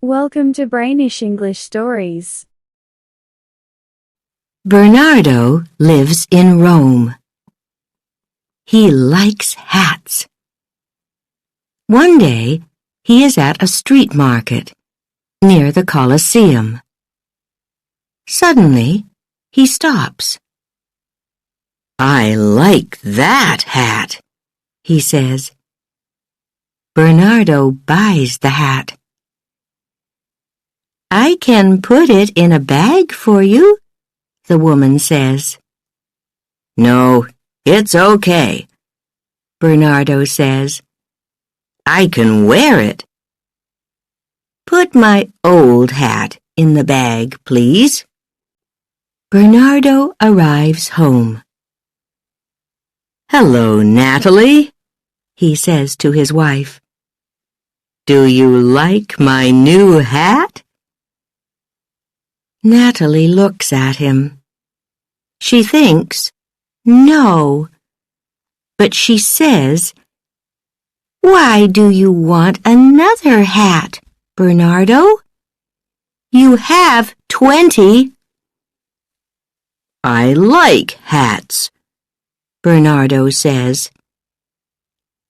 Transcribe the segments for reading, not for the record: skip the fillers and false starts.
Welcome to Brainish English Stories. Bernardo lives in Rome. He likes hats. One day, he is at a street market near the Colosseum. Suddenly, he stops. "I like that hat," he says. Bernardo buys the hat. "I can put it in a bag for you," the woman says. "No, it's okay," Bernardo says. "I can wear it." "Put my old hat in the bag, please." Bernardo arrives home. "Hello, Natalie," he says to his wife. "Do you like my new hat?" Natalie looks at him. She thinks, no, but she says, "Why do you want another hat, Bernardo? You have 20. "I like hats," Bernardo says.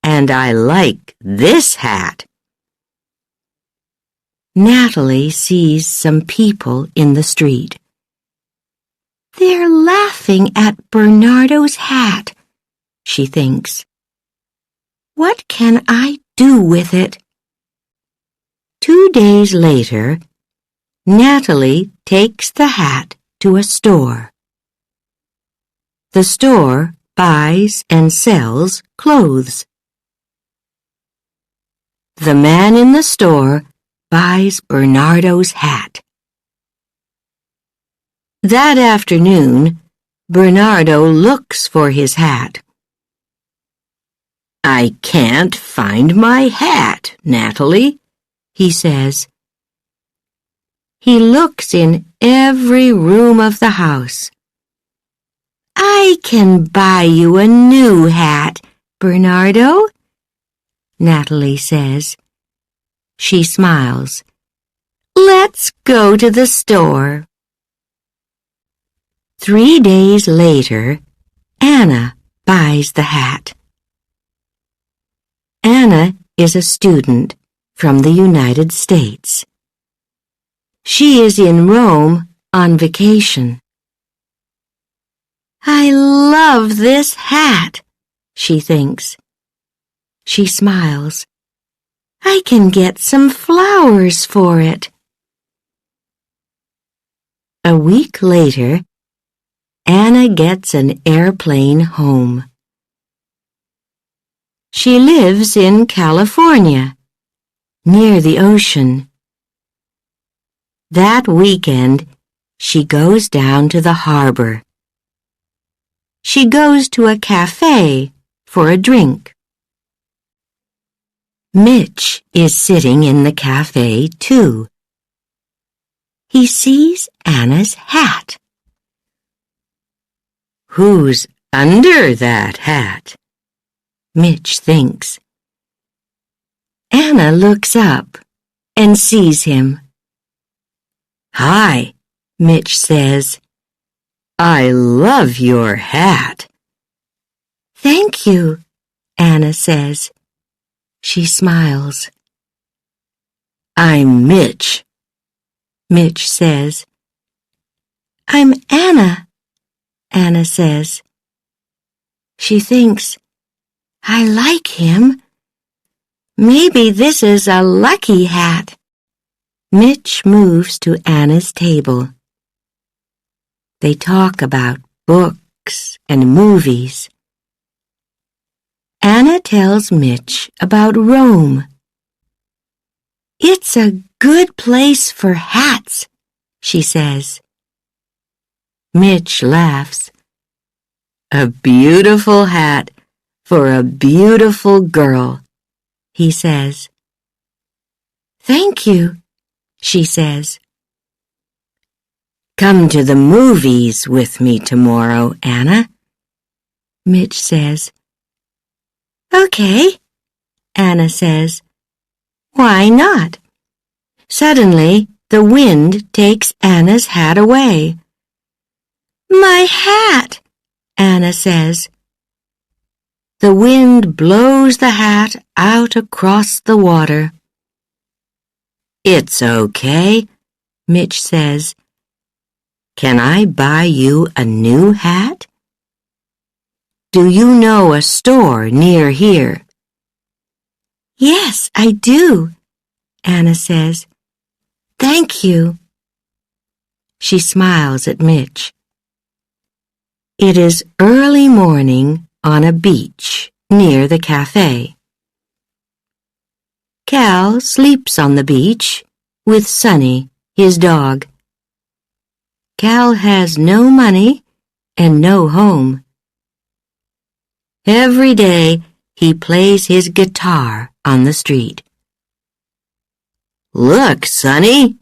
"And I like this hat." Natalie sees some people in the street. They're laughing at Bernardo's hat, she thinks. What can I do with it? 2 days later, Natalie takes the hat to a store. The store buys and sells clothes. The man in the store buys Bernardo's hat. That afternoon, Bernardo looks for his hat. "I can't find my hat, Natalie," he says. He looks in every room of the house. "I can buy you a new hat, Bernardo," Natalie says. She smiles. "Let's go to the store." 3 days later, Anna buys the hat. Anna is a student from the United States. She is in Rome on vacation. "I love this hat," she thinks. She smiles. "I can get some flowers for it." A week later, Anna gets an airplane home. She lives in California, near the ocean. That weekend, she goes down to the harbor. She goes to a cafe for a drink. Mitch is sitting in the cafe, too. He sees Anna's hat. "Who's under that hat?" Mitch thinks. Anna looks up and sees him. "Hi," Mitch says. "I love your hat." "Thank you," Anna says. She smiles. "I'm Mitch," Mitch says. "I'm Anna," Anna says. She thinks, I like him. Maybe this is a lucky hat. Mitch moves to Anna's table. They talk about books and movies. Anna tells Mitch about Rome. "It's a good place for hats," she says. Mitch laughs. "A beautiful hat for a beautiful girl," he says. "Thank you," she says. "Come to the movies with me tomorrow, Anna," Mitch says. "Okay," Anna says. "Why not?" Suddenly, the wind takes Anna's hat away. "My hat," Anna says. The wind blows the hat out across the water. "It's okay," Mitch says. "Can I buy you a new hat?" "Do you know a store near here?" "Yes, I do," Anna says. "Thank you." She smiles at Mitch. It is early morning on a beach near the cafe. Cal sleeps on the beach with Sonny, his dog. Cal has no money and no home. Every day he plays his guitar on the street. "Look, Sonny,"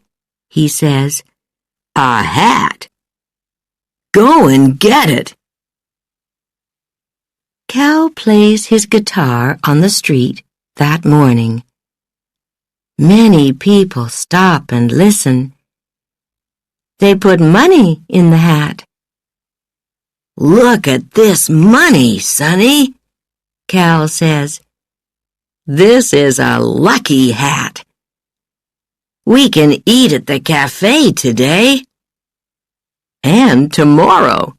he says, "a hat. Go and get it." Cal plays his guitar on the street that morning. Many people stop and listen. They put money in the hat. "Look at this money, Sonny," Cal says. "This is a lucky hat. We can eat at the cafe today. And tomorrow."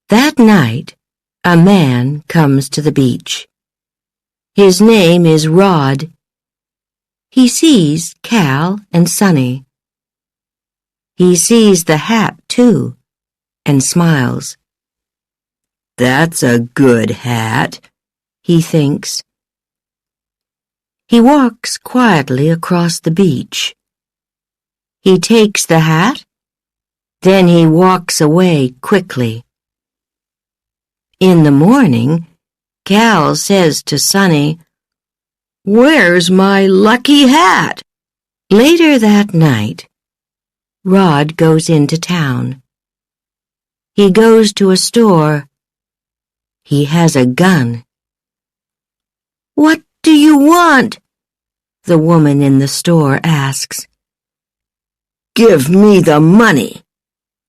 That night, a man comes to the beach. His name is Rod. He sees Cal and Sonny. He sees the hat, too, and smiles. "That's a good hat," he thinks. He walks quietly across the beach. He takes the hat, then he walks away quickly. In the morning, Cal says to Sonny, "Where's my lucky hat?" Later that night, Rod goes into town. He goes to a store. He has a gun. "What do you want?" the woman in the store asks. "Give me the money,"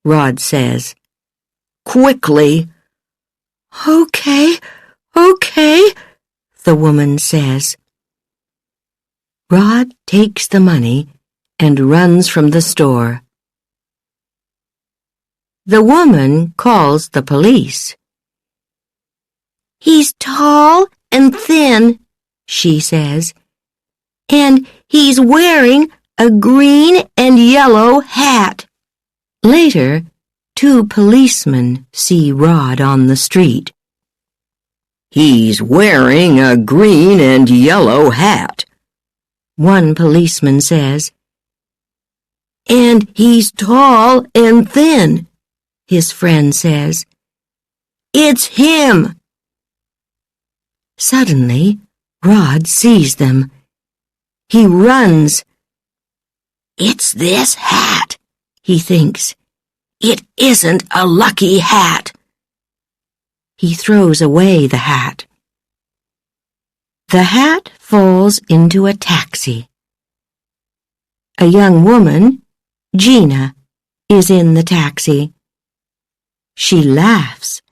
Rod says. "Quickly." Okay, the woman says. Rod takes the money and runs from the store. The woman calls the police. "He's tall and thin," she says, "and he's wearing a green and yellow hat." Later, 2 policemen see Rod on the street. "He's wearing a green and yellow hat," one policeman says. "And he's tall and thin," his friend says. "It's him." Suddenly, Rod sees them. He runs. "It's this hat," he thinks. "It isn't a lucky hat." He throws away the hat. The hat falls into a taxi. A young woman, Gina, is in the taxi. She laughs.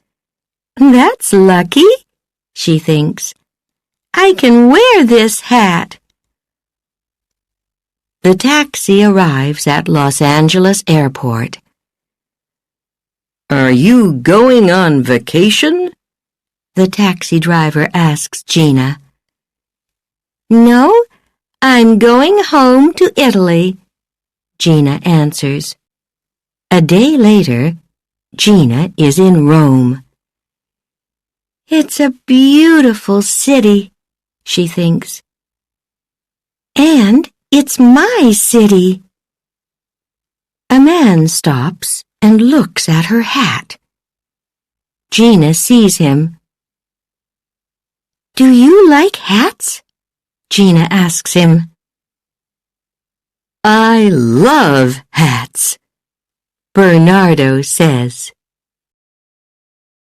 "That's lucky," she thinks. "I can wear this hat." The taxi arrives at Los Angeles Airport. "Are you going on vacation?" the taxi driver asks Gina. "No, I'm going home to Italy," Gina answers. A day later, Gina is in Rome. "It's a beautiful city," she thinks. "And it's my city." A man stops and looks at her hat. Gina sees him. "Do you like hats?" Gina asks him. "I love hats," Bernardo says.